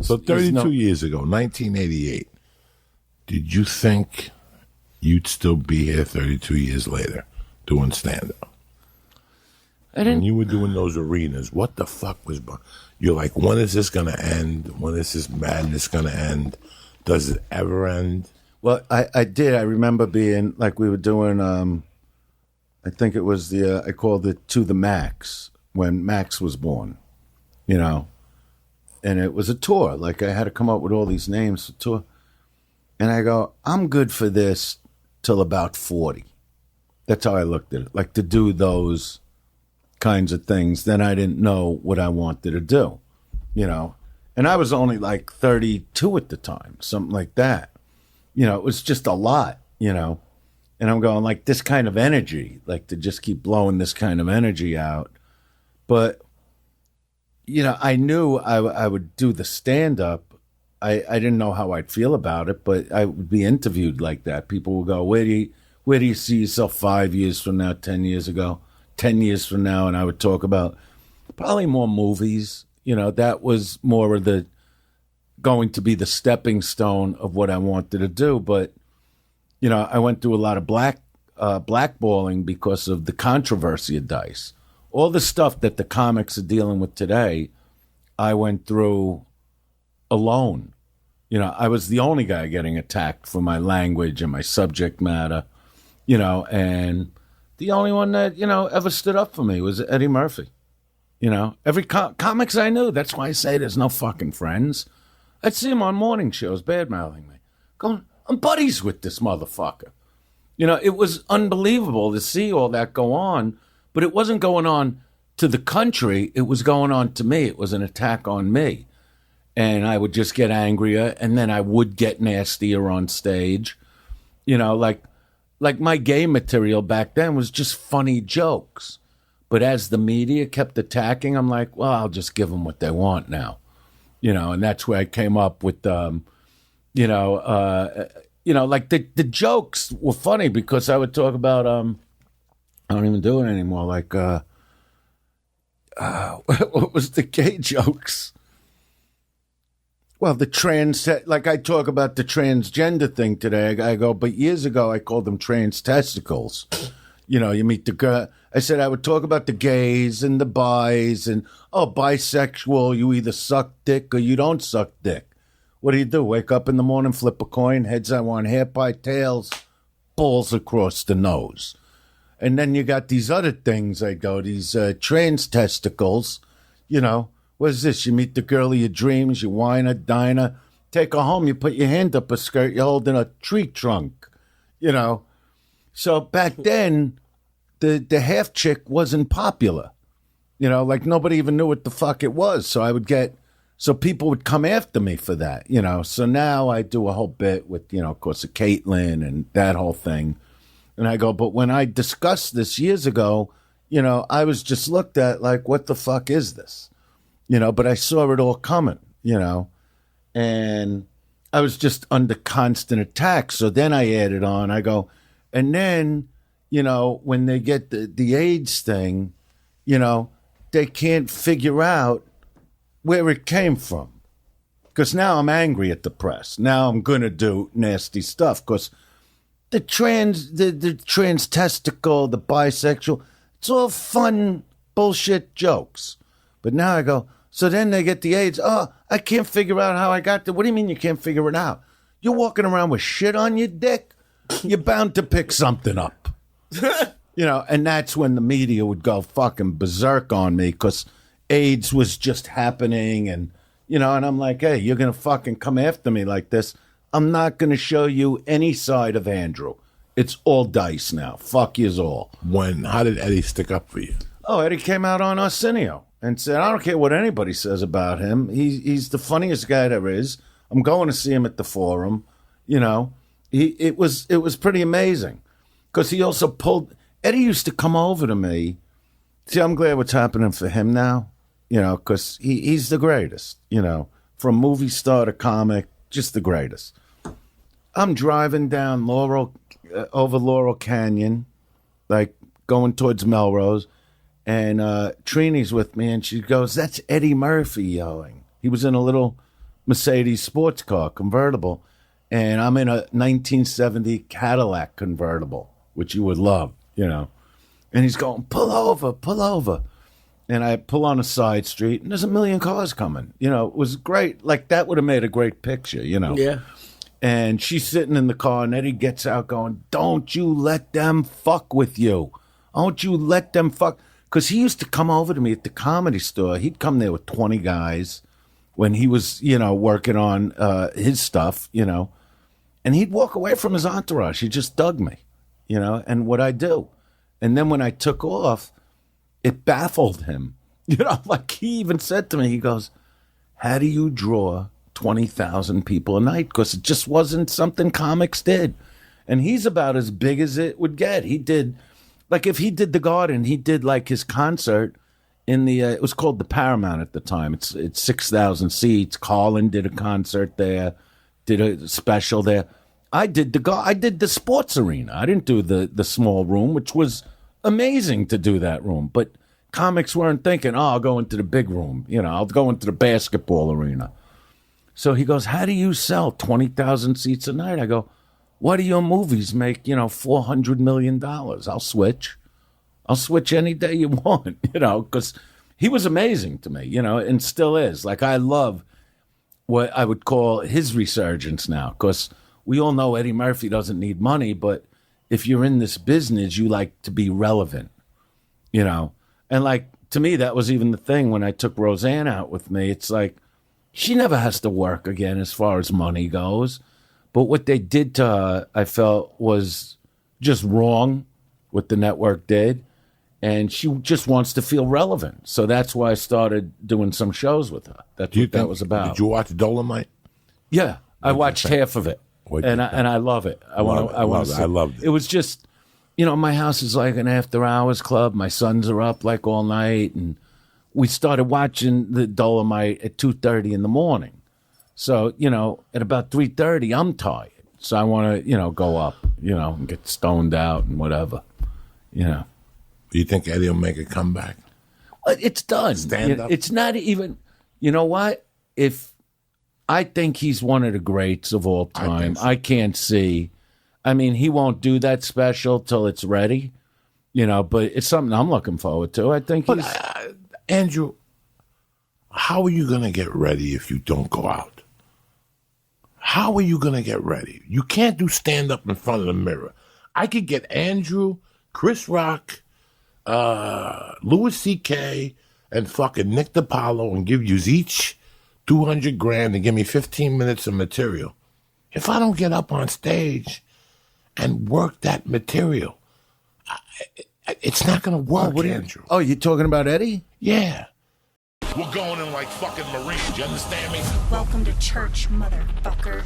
So 32 years ago, 1988, did you think you'd still be here 32 years later doing stand-up? I didn't. When you were doing those arenas, what the fuck was... You're like, when is this going to end? When is this madness going to end? Does it ever end? Well, I did. I remember being, like, we were doing, I think it was I called it To the Max, when Max was born, you know. And it was a tour. Like, I had to come up with all these names for tour. And I go, I'm good for this till about 40. That's how I looked at it. Like, to do those kinds of things. Then I didn't know what I wanted to do, you know. And I was only like 32 at the time, something like that. You know, it was just a lot, you know. And I'm going, like, this kind of energy, like, to just keep blowing this kind of energy out. But, you know, I knew I would do the stand-up. I didn't know how I'd feel about it, but I would be interviewed like that. People would go, where do you see yourself 5 years from now, 10 years ago, 10 years from now? And I would talk about probably more movies. You know, that was more of the going to be the stepping stone of what I wanted to do. But, you know, I went through a lot of blackballing because of the controversy of Dice. All the stuff that the comics are dealing with today, I went through alone. You know, I was the only guy getting attacked for my language and my subject matter, you know, and the only one that, you know, ever stood up for me was Eddie Murphy. You know, every comics I knew, that's why I say there's no fucking friends. I'd see him on morning shows bad-mouthing me. Going, I'm buddies with this motherfucker. You know, it was unbelievable to see all that go on. But it wasn't going on to the country. It was going on to me. It was an attack on me. And I would just get angrier, and then I would get nastier on stage. You know, like my gay material back then was just funny jokes. But as the media kept attacking, I'm like, well, I'll just give them what they want now. You know, and that's where I came up with, you know, like the jokes were funny because I would talk about... I don't even do it anymore. Like, what was the gay jokes? Well, like I talk about the transgender thing today. I go, but years ago I called them trans testicles. You know, you meet the girl. I said I would talk about the gays and the bis and, oh, bisexual, you either suck dick or you don't suck dick. What do? Wake up in the morning, flip a coin, heads I want hair pie, tails, balls across the nose. And then you got these other things, I go, these trans testicles, you know. What is this? You meet the girl of your dreams, you wine her, dine her, take her home, you put your hand up her skirt, you're holding a tree trunk, you know. So back then, the half chick wasn't popular. You know, like nobody even knew what the fuck it was. So people would come after me for that, you know. So now I do a whole bit with, you know, of course, Caitlyn and that whole thing. And I go, but when I discussed this years ago, you know, I was just looked at like, what the fuck is this? You know, but I saw it all coming, you know, and I was just under constant attack. So then I added on, I go, and then, you know, when they get the AIDS thing, you know, they can't figure out where it came from. Because now I'm angry at the press. Now I'm going to do nasty stuff because the trans testicle, the bisexual, it's all fun bullshit jokes. But now I go, so then they get the AIDS. Oh, I can't figure out how I got there. What do you mean you can't figure it out? You're walking around with shit on your dick. You're bound to pick something up. You know, and that's when the media would go fucking berserk on me because AIDS was just happening. And, you know, and I'm like, hey, you're going to fucking come after me like this. I'm not going to show you any side of Andrew. It's all Dice now. Fuck yous all. How did Eddie stick up for you? Oh, Eddie came out on Arsenio and said, I don't care what anybody says about him. He's the funniest guy there is. I'm going to see him at the Forum. You know, it was pretty amazing because he also pulled. Eddie used to come over to me. See, I'm glad what's happening for him now. You know, because he's the greatest. You know, from movie star to comic, just the greatest. I'm driving down over Laurel Canyon, like going towards Melrose, and Trini's with me, and she goes, "That's Eddie Murphy yelling." He was in a little Mercedes sports car convertible, and I'm in a 1970 Cadillac convertible, which you would love, And he's going, pull over, pull over. And I pull on a side street, and there's a million cars coming. It was great. Like, that would have made a great picture, Yeah. And she's sitting in the car, and Eddie gets out going, don't you let them fuck with you. Don't you let them fuck. Because he used to come over to me at the Comedy Store. He'd come there with 20 guys when he was, working on his stuff, And he'd walk away from his entourage. He just dug me, and what I do. And then when I took off, it baffled him. Like he even said to me, he goes, how do you draw 20,000 people a night? Because it just wasn't something comics did. And he's about as big as it would get. He did, like if he did the Garden, he did like his concert in the, it was called the Paramount at the time. It's 6,000 seats. Carlin did a concert there, did a special there. I did the sports arena. I didn't do the small room, which was amazing to do that room. But comics weren't thinking, I'll go into the big room. I'll go into the basketball arena. So he goes, how do you sell 20,000 seats a night? I go, what do your movies make, $400 million? I'll switch. I'll switch any day you want, because he was amazing to me, and still is. Like, I love what I would call his resurgence now, because we all know Eddie Murphy doesn't need money, but if you're in this business, you like to be relevant, And like, to me, that was even the thing when I took Roseanne out with me. It's like, she never has to work again as far as money goes. But what they did to her, I felt, was just wrong, what the network did. And she just wants to feel relevant. So that's why I started doing some shows with her. That's what that was about. Did you watch Dolomite? Yeah, I watched half of it. And I love it. I loved it. It was just, my house is like an after-hours club. My sons are up like all night. And we started watching the Dolomite at 2:30 in the morning. So, at about 3:30, I'm tired. So I want to, go up, and get stoned out and whatever, Do you think Eddie will make a comeback? Well, it's done. Stand up? It's not even, you know what? I think he's one of the greats of all time. I can't see. I mean, he won't do that special till it's ready, but it's something I'm looking forward to. I think he's... Andrew, how are you going to get ready if you don't go out? How are you going to get ready? You can't do stand-up in front of the mirror. I could get Andrew, Chris Rock, Louis C.K., and fucking Nick DiPaolo and give you each $200,000 and give me 15 minutes of material. If I don't get up on stage and work that material, it's not going to work, Andrew. Oh, you talking about Eddie? Yeah. We're going in like fucking Marines, you understand me? Welcome to church, motherfucker.